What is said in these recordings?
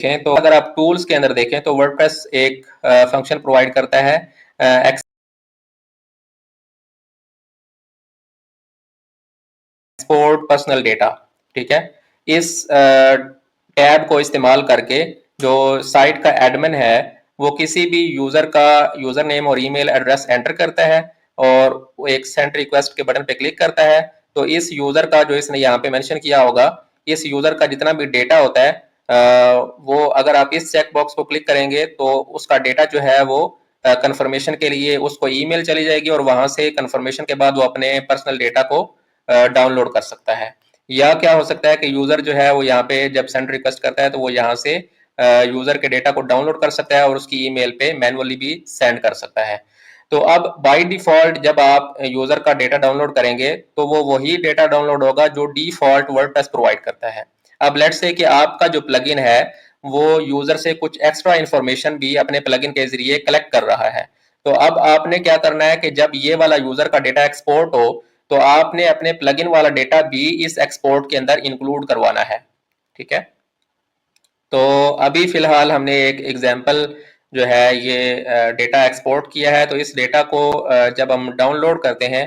देखें तो अगर आप टूल्स के अंदर देखें तो वर्डप्रेस एक फंक्शन प्रोवाइड करता है एक्सपोर्ट पर्सनल डेटा। ठीक है, इस टैब को इस्तेमाल करके जो साइट का एडमिन है वो किसी भी यूजर का यूजर नेम और ईमेल एड्रेस एंटर करता है और वो एक सेंड रिक्वेस्ट के बटन पे क्लिक करता है। तो इस यूजर का जो इसने यहाँ पे मेंशन किया होगा, इस यूजर का जितना भी डेटा होता है वो अगर आप इस चेक बॉक्स को क्लिक करेंगे तो उसका डेटा जो है वो कंफर्मेशन के लिए उसको ईमेल चली जाएगी और वहां से कंफर्मेशन के बाद वो अपने पर्सनल डेटा को डाउनलोड कर सकता है। या क्या हो सकता है कि यूजर जो है वो यहाँ पे जब सेंड रिक्वेस्ट करता है तो वो यहाँ से यूजर के डेटा को डाउनलोड कर सकता है और उसकी ईमेल पे मैनुअली भी सेंड कर सकता है। तो अब बाय डिफॉल्ट जब आप यूजर का डेटा डाउनलोड करेंगे तो वो वही डेटा डाउनलोड होगा जो डिफॉल्ट वर्डप्रेस प्रोवाइड करता है। अब लेट्स से कि आपका जो प्लगइन है वो यूजर से कुछ एक्स्ट्रा इंफॉर्मेशन भी अपने प्लगइन के जरिए कलेक्ट कर रहा है। तो अब आपने क्या करना है कि जब ये वाला यूजर का डेटा एक्सपोर्ट हो तो आपने अपने प्लगइन वाला डेटा भी इस एक्सपोर्ट के अंदर इंक्लूड करवाना है। ठीक है, तो अभी फिलहाल हमने एक एग्जांपल जो है ये डेटा एक्सपोर्ट किया है। तो इस डेटा को जब हम डाउनलोड करते हैं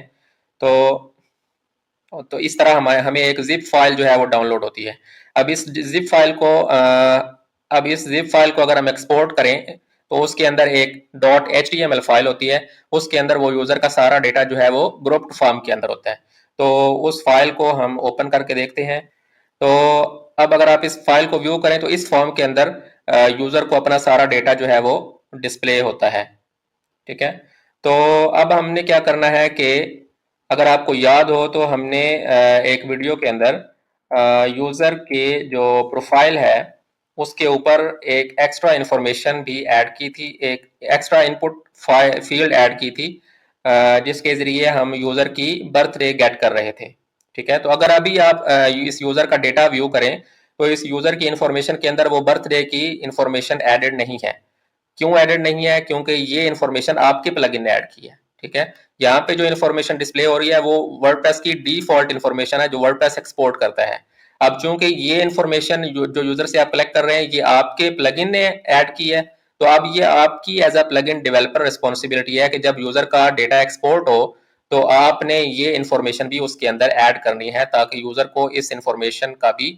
तो इस तरह हमें एक जिप फाइल जो है वो डाउनलोड होती है। अब इस जिप फाइल को अगर हम एक्सपोर्ट करें तो उसके अंदर एक .html फाइल होती है, उसके अंदर वो यूजर का सारा डेटा जो है वो ग्रुप्ड फॉर्म के अंदर होता है। तो उस फाइल को हम ओपन करके देखते हैं। तो अब अगर आप इस फाइल को व्यू करें तो इस फॉर्म के अंदर यूजर को अपना सारा डेटा जो है वो डिस्प्ले होता है। ठीक है, तो अब हमने क्या करना है कि अगर आपको याद हो तो हमने एक वीडियो के अंदर यूजर के जो प्रोफाइल है उसके ऊपर एक एक्स्ट्रा इंफॉर्मेशन भी ऐड की थी, एक एक्स्ट्रा इनपुट फील्ड ऐड की थी जिसके जरिए हम यूजर की बर्थडे गेट कर रहे थे। ठीक है, तो अगर अभी आप इस यूजर का डेटा व्यू करें तो इस यूजर की इंफॉर्मेशन के अंदर वो बर्थडे की इंफॉर्मेशन एडेड नहीं है। क्यों एडेड नहीं है? क्योंकि ये इंफॉर्मेशन आपके प्लगइन ने ऐड की है। ठीक है, यहाँ पे जो इंफॉर्मेशन डिस्प्ले हो रही है वो वर्डप्रेस की डिफॉल्ट इंफॉर्मेशन है जो वर्डप्रेस एक्सपोर्ट करता है। अब चूंकि ये इंफॉर्मेशन जो यूजर से आप कलेक्ट कर रहे हैं ये आपके प्लगइन ने ऐड की है, तो अब ये आपकी as a plugin developer responsibility है कि जब यूजर का डेटा एक्सपोर्ट हो तो आपने ये इंफॉर्मेशन भी उसके अंदर ऐड करनी है ताकि यूजर को इस इंफॉर्मेशन का भी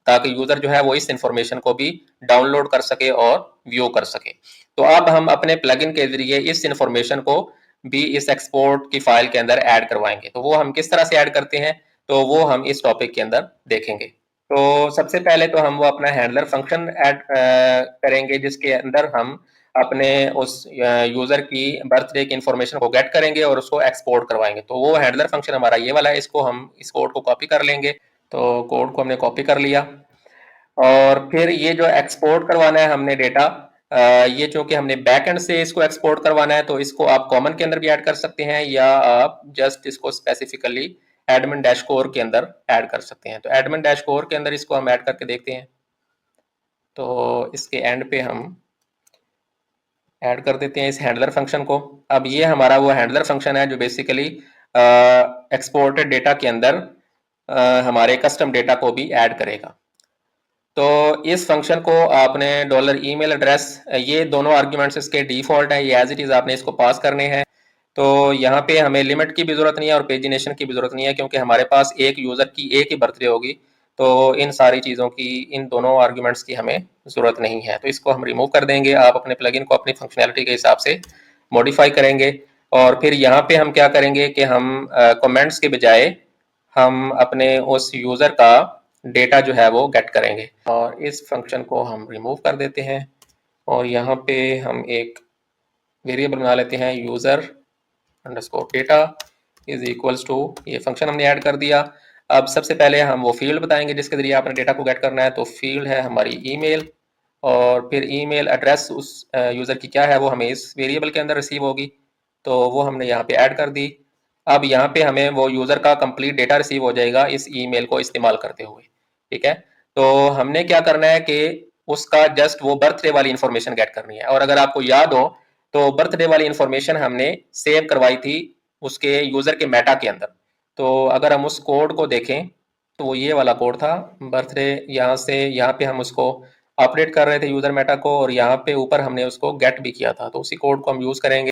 ताकि यूजर जो है वो इस इंफॉर्मेशन को भी डाउनलोड कर सके और व्यू कर सके। तो अब हम अपने प्लगइन के जरिए इस इंफॉर्मेशन को भी इस एक्सपोर्ट की फाइल के अंदर ऐड करवाएंगे। तो वो हम किस तरह से ऐड करते हैं तो वो हम इस टॉपिक के अंदर देखेंगे। तो सबसे पहले तो हम वो अपना हैंडलर फंक्शन ऐड करेंगे जिसके अंदर हम अपने उस यूजर की बर्थडे की इंफॉर्मेशन को गेट करेंगे और उसको एक्सपोर्ट करवाएंगे। तो वो हैंडलर फंक्शन हमारा ये वाला है, इसको हम इस कोड को कॉपी कर लेंगे। तो कोड को हमने कॉपी कर लिया और फिर ये जो एक्सपोर्ट करवाना है हमने डेटा ये चूंकि हमने बैक एंड से इसको एक्सपोर्ट करवाना है तो इसको आप कॉमन के अंदर भी ऐड कर सकते हैं या आप जस्ट इसको स्पेसिफिकली एडमिन डैशकोर के अंदर ऐड कर सकते हैं। तो एडमिन डैशकोर के अंदर इसको हम ऐड करके देखते हैं। तो इसके एंड पे हम ऐड कर देते हैं इस हैंडलर फंक्शन को। अब ये हमारा वो हैंडलर फंक्शन है जो बेसिकली एक्सपोर्टेड डेटा के अंदर हमारे कस्टम डेटा को भी ऐड करेगा। तो इस फंक्शन को आपने डॉलर ईमेल एड्रेस ये दोनों आर्ग्यूमेंट्स इसके डिफॉल्ट है, ये एज इट इज आपने इसको पास करने हैं। तो यहाँ पे हमें लिमिट की भी जरूरत नहीं है और पेजिनेशन की भी जरूरत नहीं है क्योंकि हमारे पास एक यूजर की एक ही बर्थडे होगी। तो इन सारी चीज़ों की इन दोनों आर्ग्यूमेंट्स की हमें ज़रूरत नहीं है, तो इसको हम रिमूव कर देंगे। आप अपने प्लगइन को अपनी फंक्शनैलिटी के हिसाब से मॉडिफाई करेंगे और फिर यहाँ पे हम क्या करेंगे कि हम कमेंट्स के बजाय हम अपने उस यूज़र का डेटा जो है वो गेट करेंगे और इस फंक्शन को हम रिमूव कर देते हैं और यहाँ पे हम एक वेरिएबल बना लेते हैं user underscore data is equals to, ये फंक्शन हमने ऐड कर दिया। अब सबसे पहले हम वो फील्ड बताएंगे जिसके जरिए आपने डेटा को गेट करना है। तो फील्ड है हमारी ईमेल और फिर ईमेल एड्रेस उस यूज़र की क्या है वो हमें इस वेरिएबल के अंदर रिसीव होगी, तो वो हमने यहाँ पे ऐड कर दी। अब यहाँ पे हमें वो यूज़र का कंप्लीट डेटा रिसीव हो जाएगा इस ईमेल को इस्तेमाल करते हुए। ठीक है, तो हमने क्या करना है कि उसका जस्ट वो बर्थडे वाली इंफॉर्मेशन गेट करनी है। और अगर आपको याद हो तो बर्थडे वाली इंफॉर्मेशन हमने सेव करवाई थी उसके यूज़र के मेटा के अंदर। तो अगर हम उस कोड को देखें तो वो ये वाला कोड था बर्थडे, यहाँ से यहाँ पे हम उसको अपडेट कर रहे थे यूजर मेटा को, और यहाँ पे ऊपर हमने उसको गेट भी किया था, तो उसी कोड को हम यूज करेंगे।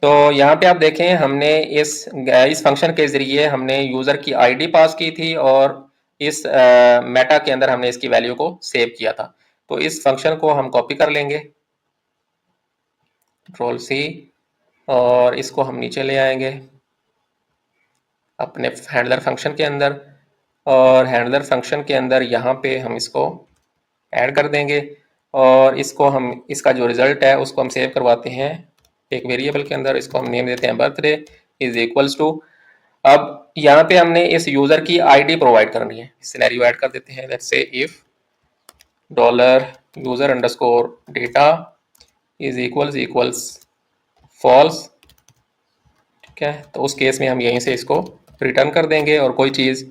तो यहाँ पे आप देखें हमने इस फंक्शन के जरिए हमने यूजर की आईडी पास की थी, और इस मेटा के अंदर हमने इसकी वैल्यू को सेव किया था। तो इस फंक्शन को हम कॉपी कर लेंगे, कंट्रोल सी, और इसको हम नीचे ले आएंगे अपने हैंडलर फंक्शन के अंदर, और हैंडलर फंक्शन के अंदर यहाँ पे हम इसको ऐड कर देंगे, और इसको हम इसका जो रिजल्ट है उसको हम सेव करवाते हैं एक वेरिएबल के अंदर। इसको हम नेम देते हैं बर्थडे इज इक्वल्स टू, अब यहाँ पे हमने इस यूजर की आईडी प्रोवाइड करनी है। सिनेरियो ऐड कर देते हैं, let's say if dollar user underscore data is equals false, ठीक है। तो उस केस में हम यहीं से इसको रिटर्न कर देंगे और कोई चीज़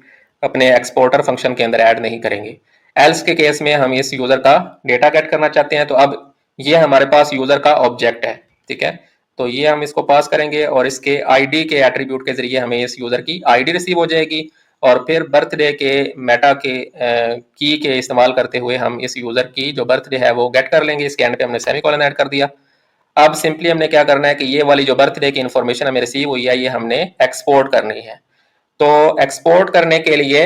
अपने एक्सपोर्टर फंक्शन के अंदर ऐड नहीं करेंगे। एल्स के केस में हम इस यूजर का डेटा गेट करना चाहते हैं, तो अब ये हमारे पास यूजर का ऑब्जेक्ट है, ठीक है। तो ये हम इसको पास करेंगे और इसके आईडी के एट्रीब्यूट के जरिए हमें इस यूजर की आईडी रिसीव हो जाएगी, और फिर बर्थडे के मेटा के की के इस्तेमाल करते हुए हम इस यूजर की जो बर्थडे है वो गेट कर लेंगे। इसके एंड पे हमने सेमीकोलन ऐड कर दिया। अब सिंपली हमने क्या करना है कि ये वाली जो बर्थडे की इंफॉर्मेशन हमें रिसीव हुई है ये हमने एक्सपोर्ट करनी है। तो एक्सपोर्ट करने के लिए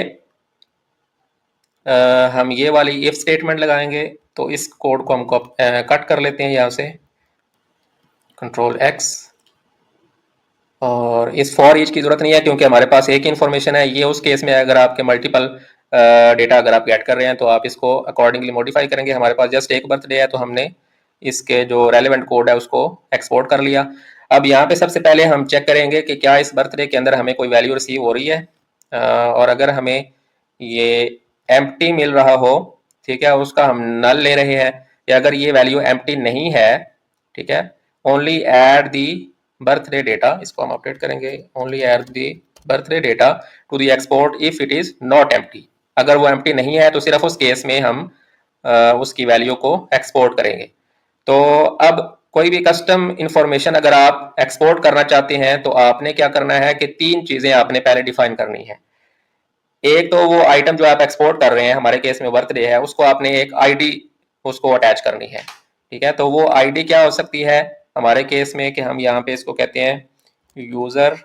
हम ये वाली इफ स्टेटमेंट लगाएंगे। तो इस कोड को हम कट कर लेते हैं यहाँ से, कंट्रोल एक्स, और इस फॉर ईच की जरूरत नहीं है क्योंकि हमारे पास एक इन्फॉर्मेशन है। ये उस केस में अगर आपके मल्टीपल डेटा अगर आप गेट कर रहे हैं तो आप इसको अकॉर्डिंगली मॉडिफाई करेंगे। हमारे पास जस्ट एक बर्थडे है तो हमने इसके जो रेलेवेंट कोड है उसको एक्सपोर्ट कर लिया। अब यहाँ पे सबसे पहले हम चेक करेंगे कि क्या इस बर्थडे के अंदर हमें कोई वैल्यू रिसीव हो रही है, और अगर हमें ये एम्प्टी मिल रहा हो, ठीक है, उसका हम नल ले रहे हैं, या अगर ये वैल्यू एम्प्टी नहीं है, ठीक है, only add the birthday data, इसको हम अपडेट करेंगे, only add the birthday data to the export if it is not empty. अगर वो एम्प्टी नहीं है तो सिर्फ उस केस में हम उसकी वैल्यू को एक्सपोर्ट करेंगे। तो अब कोई भी कस्टम इंफॉर्मेशन अगर आप एक्सपोर्ट करना चाहते हैं तो आपने क्या करना है कि तीन चीजें आपने पहले डिफाइन करनी है। एक तो वो आइटम जो आप एक्सपोर्ट कर रहे हैं, हमारे केस में बर्थडे है, उसको आपने एक आईडी उसको अटैच करनी है, ठीक है। तो वो आईडी क्या हो सकती है हमारे केस में कि हम यहाँ पे इसको कहते हैं यूजर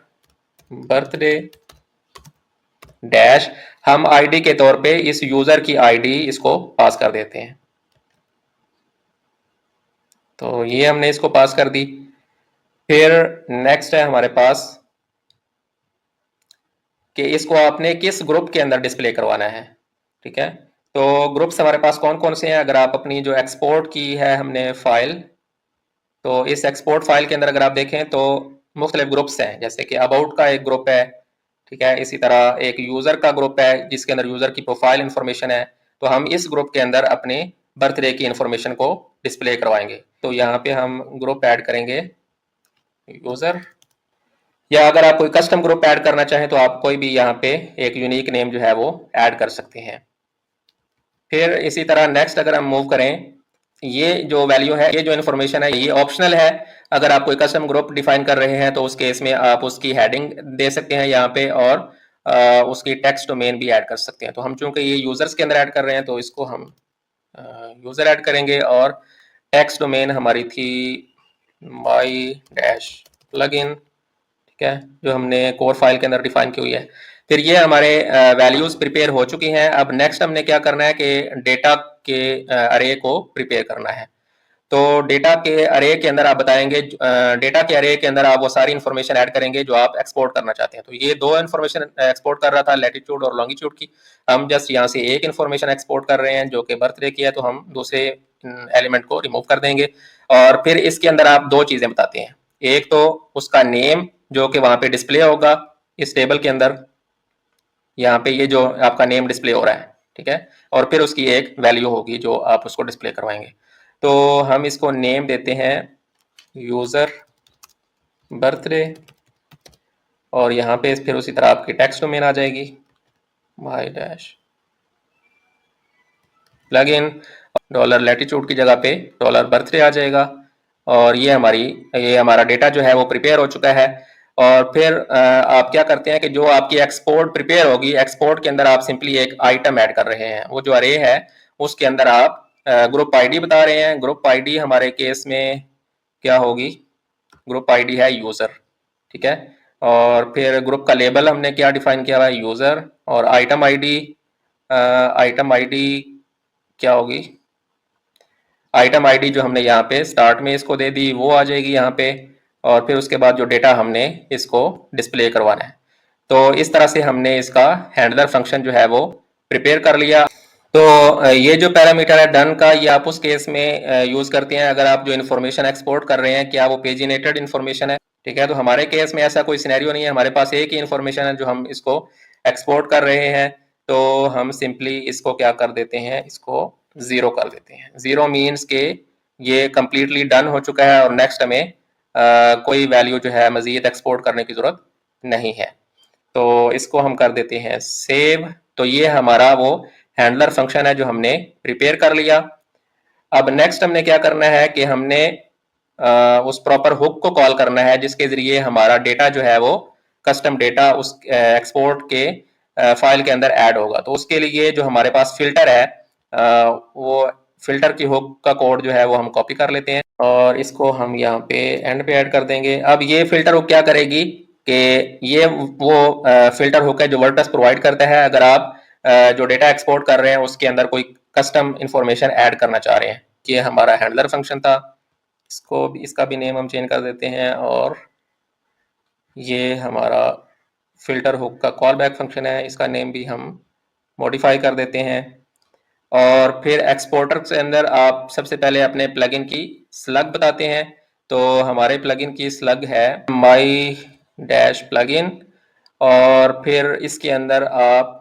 बर्थडे डैश, हम आईडी के तौर पे इस यूजर की आईडी इसको पास कर देते हैं। तो ये हमने इसको पास कर दी। फिर नेक्स्ट है हमारे पास कि इसको आपने किस ग्रुप के अंदर डिस्प्ले करवाना है, ठीक है। तो ग्रुप्स हमारे पास कौन कौन से हैं, अगर आप अपनी जो एक्सपोर्ट की है हमने फाइल, तो इस एक्सपोर्ट फाइल के अंदर अगर आप देखें तो मुख्तलिफ ग्रुप्स हैं, जैसे कि अबाउट का एक ग्रुप है, ठीक है। इसी तरह एक यूजर का ग्रुप है जिसके अंदर यूजर की प्रोफाइल इंफॉर्मेशन है। तो हम इस ग्रुप के अंदर अपने बर्थडे की इंफॉर्मेशन को डिस्प्ले करवाएंगे। तो यहाँ पे हम ग्रुप ऐड करेंगे यूजर, या अगर आप कोई कस्टम ग्रुप ऐड करना चाहें तो आप कोई भी यहाँ पे एक यूनिक नेम जो है वो ऐड कर सकते हैं। फिर इसी तरह नेक्स्ट अगर हम मूव करें, ये जो वैल्यू है, ये जो इन्फॉर्मेशन है, ये ऑप्शनल है। अगर आप कोई कस्टम ग्रुप डिफाइन कर रहे हैं तो उस केस में आप उसकी हेडिंग दे सकते हैं यहाँ पे, और उसकी टेक्स्ट डोमेन भी ऐड कर सकते हैं। तो हम चूंकि ये यूजर्स के अंदर ऐड कर रहे हैं तो इसको हम यूजर ऐड करेंगे, और टेक्स्ट डोमेन हमारी थी माई डैश प्लगइन, ठीक है, जो हमने कोर फाइल के अंदर डिफाइन की हुई है। फिर ये हमारे वैल्यूज प्रिपेयर हो चुकी हैं। अब नेक्स्ट हमने क्या करना है कि डेटा के अरे को प्रिपेयर करना है। तो डेटा के अरे के अंदर आप बताएंगे, डेटा के अरे के अंदर आप वो सारी इन्फॉर्मेशन ऐड करेंगे जो आप एक्सपोर्ट करना चाहते हैं। तो ये दो इन्फॉर्मेशन एक्सपोर्ट कर रहा था, लैटिट्यूड और लॉन्गिट्यूड की। हम जस्ट यहाँ से एक इन्फॉर्मेशन एक्सपोर्ट कर रहे हैं जो कि बर्थडे की है, तो हम दूसरे एलिमेंट को रिमूव कर देंगे। और फिर इसके अंदर आप दो चीजें बताते हैं, एक तो उसका नेम जो कि वहां पे डिस्प्ले होगा इस टेबल के अंदर, यहाँ पे ये जो आपका नेम डिस्प्ले हो रहा है, ठीक है, और फिर उसकी एक वैल्यू होगी जो आप उसको डिस्प्ले करवाएंगे। तो हम इसको नेम देते हैं यूजर बर्थडे, और यहाँ पे फिर उसी तरह आपकी टेक्स्ट डोमेन आ जाएगी माई डैश प्लगइन, डॉलर लैटिट्यूड की जगह पे डॉलर बर्थडे आ जाएगा, और ये हमारा डेटा जो है वो प्रिपेयर हो चुका है। और फिर आप क्या करते हैं कि जो आपकी एक्सपोर्ट प्रिपेयर होगी, एक्सपोर्ट के अंदर आप सिंपली एक आइटम ऐड कर रहे हैं। वो जो अरे है उसके अंदर आप ग्रुप आईडी बता रहे हैं। ग्रुप आईडी हमारे केस में क्या होगी, ग्रुप आईडी है यूजर, ठीक है। और फिर ग्रुप का लेबल हमने क्या डिफाइन किया हुआ है, यूजर। और आइटम आईडी, आइटम आईडी क्या होगी, आइटम आईडी जो हमने यहाँ पे स्टार्ट में इसको दे दी वो आ जाएगी यहाँ पे। और फिर उसके बाद जो डेटा हमने इसको डिस्प्ले करवाना है। तो इस तरह से हमने इसका हैंडलर फंक्शन जो है वो प्रिपेयर कर लिया। तो ये जो पैरामीटर है डन का, ये आप उस केस में यूज करते हैं अगर आप जो इन्फॉर्मेशन एक्सपोर्ट कर रहे हैं क्या वो पेजिनेटेड इन्फॉर्मेशन है, ठीक है। तो हमारे केस में ऐसा कोई सिनेरियो नहीं है, हमारे पास एक ही इन्फॉर्मेशन है जो हम इसको एक्सपोर्ट कर रहे हैं। तो हम सिंपली इसको क्या कर देते हैं, इसको जीरो कर देते हैं। जीरो मीन्स के ये कंप्लीटली डन हो चुका है और नेक्स्ट हमें कोई वैल्यू जो है मजीद एक्सपोर्ट करने की जरूरत नहीं है। तो इसको हम कर देते हैं सेव। तो ये हमारा वो हैंडलर फंक्शन है जो हमने प्रिपेयर कर लिया। अब नेक्स्ट हमने क्या करना है कि हमने उस प्रॉपर हुक को कॉल करना है जिसके जरिए हमारा डेटा जो है वो कस्टम डेटा उस एक्सपोर्ट के फाइल के अंदर ऐड होगा। तो उसके लिए जो हमारे पास फिल्टर है वो फिल्टर की हुक का कोड जो है वो हम कॉपी कर लेते हैं और इसको हम यहाँ पे एंड पे ऐड कर देंगे। अब ये फिल्टर हुक क्या करेगी कि ये वो फिल्टर हुक है जो वर्डप्रेस प्रोवाइड करता है अगर आप जो डेटा एक्सपोर्ट कर रहे हैं उसके अंदर कोई कस्टम इंफॉर्मेशन ऐड करना चाह रहे हैं। ये हमारा हैंडलर फंक्शन था, इसका भी नेम हम चेंज कर देते हैं। और ये हमारा फिल्टर हुक का कॉल बैक फंक्शन है, इसका नेम भी हम मॉडिफाई कर देते हैं। और फिर एक्सपोर्टर के अंदर आप सबसे पहले अपने प्लगइन की स्लग बताते हैं। तो हमारे प्लगइन की स्लग है माई डैश प्लगइन। और फिर इसके अंदर आप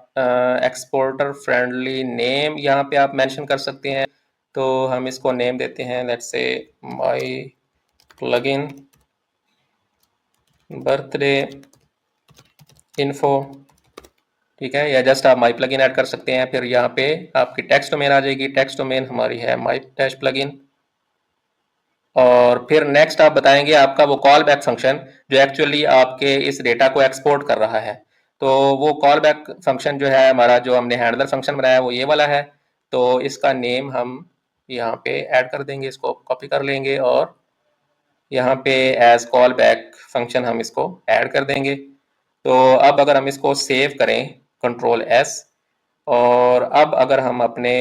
एक्सपोर्टर फ्रेंडली नेम यहाँ पे आप मेंशन कर सकते हैं। तो हम इसको नेम देते हैं लेट्स से माई प्लगइन बर्थडे इन्फो, ठीक है। या जस्ट आप माई प्लगइन ऐड कर सकते हैं। फिर यहाँ पे आपकी टेक्स्ट डोमेन आ जाएगी, टेक्स्ट डोमेन हमारी है माई डैश प्लगइन। और फिर नेक्स्ट आप बताएंगे आपका वो कॉल बैक फंक्शन जो एक्चुअली आपके इस डेटा को एक्सपोर्ट कर रहा है। तो वो कॉल बैक फंक्शन जो है हमारा जो हमने हैंडलर फंक्शन बनाया वो ये वाला है। तो इसका नेम हम यहाँ पे ऐड कर देंगे, इसको कॉपी कर लेंगे और यहाँ पे एज कॉल बैक फंक्शन हम इसको ऐड कर देंगे। तो अब अगर हम इसको सेव करें कंट्रोल एस, और अब अगर हम अपने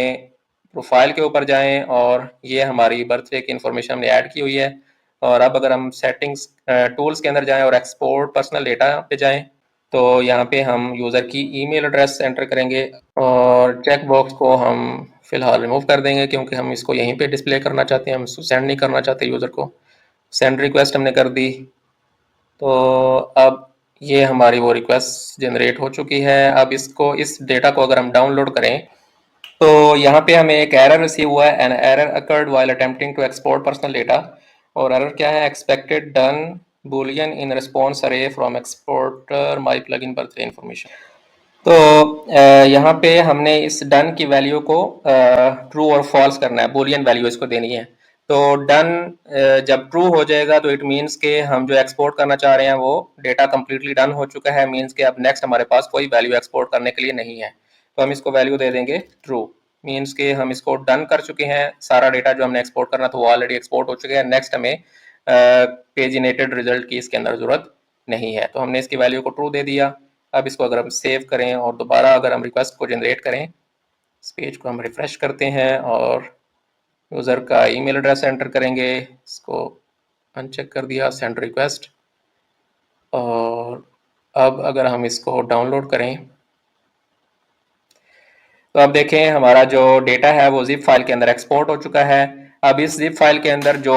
प्रोफाइल के ऊपर जाएं और ये हमारी बर्थडे की इंफॉर्मेशन हमने ऐड की हुई है। और अब अगर हम सेटिंग्स टूल्स के अंदर जाएं और एक्सपोर्ट पर्सनल डेटा पे जाएं तो यहाँ पे हम यूज़र की ईमेल एड्रेस एंटर करेंगे और चेक बॉक्स को हम फिलहाल रिमूव कर देंगे क्योंकि हम इसको यहीं पे डिस्प्ले करना चाहते हैं, हम सेंड नहीं करना चाहते यूज़र को। सेंड रिक्वेस्ट हमने कर दी। तो अब ये हमारी वो रिक्वेस्ट जनरेट हो चुकी है। अब इसको इस डेटा को अगर हम डाउनलोड करें तो यहाँ पे हमें एक एरर रिसीव हुआ है, an error occurred while attempting to export personal data. और एरर क्या है, expected done boolean in response array from exporter my plugin birthday information. तो यहाँ पे हमने इस डन की वैल्यू को ट्रू और फॉल्स करना है, बूलियन वैल्यू इसको देनी है। तो डन जब ट्रू हो जाएगा तो इट मीन्स के हम जो एक्सपोर्ट करना चाह रहे हैं वो डेटा कम्प्लीटली डन हो चुका है, मीन्स के अब नेक्स्ट हमारे पास कोई वैल्यू एक्सपोर्ट करने के लिए नहीं है। तो हम इसको वैल्यू दे देंगे ट्रू, मीन्स के हम इसको डन कर चुके हैं, सारा डेटा जो हमने एक्सपोर्ट करना था वो ऑलरेडी एक्सपोर्ट हो चुका है। नेक्स्ट हमें पेजिनेटेड रिजल्ट की इसके अंदर जरूरत नहीं है। तो हमने इसकी वैल्यू को ट्रू दे दिया। अब इसको अगर हम सेव करें और दोबारा अगर हम रिक्वेस्ट को जनरेट करें, इस पेज को हम रिफ्रेश करते हैं और यूज़र का ईमेल एड्रेस एंटर करेंगे, इसको अनचेक कर दिया, सेंड रिक्वेस्ट। और अब अगर हम इसको डाउनलोड करें तो अब देखें हमारा जो डेटा है वो जिप फाइल के अंदर एक्सपोर्ट हो चुका है। अब इस जिप फाइल के अंदर जो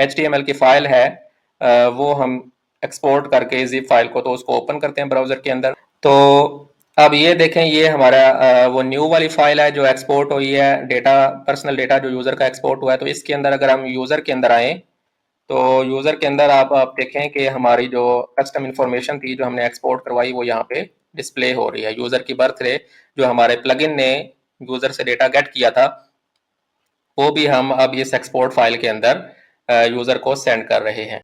HTML की फाइल है वो हम एक्सपोर्ट करके जिप फाइल को तो उसको ओपन करते हैं ब्राउजर के अंदर। तो अब ये देखें ये हमारा वो न्यू वाली फाइल है जो एक्सपोर्ट हुई है, डेटा पर्सनल डेटा जो यूज़र का एक्सपोर्ट हुआ है। तो इसके अंदर अगर हम यूज़र के अंदर आए तो यूज़र के अंदर आप देखें कि हमारी जो कस्टम इन्फॉर्मेशन थी जो हमने एक्सपोर्ट करवाई वो यहाँ पे डिस्प्ले हो रही है। यूज़र की बर्थडे जो हमारे प्लगइन ने यूज़र से डेटा गेट किया था वो भी हम अब इस एक्सपोर्ट फाइल के अंदर यूज़र को सेंड कर रहे हैं।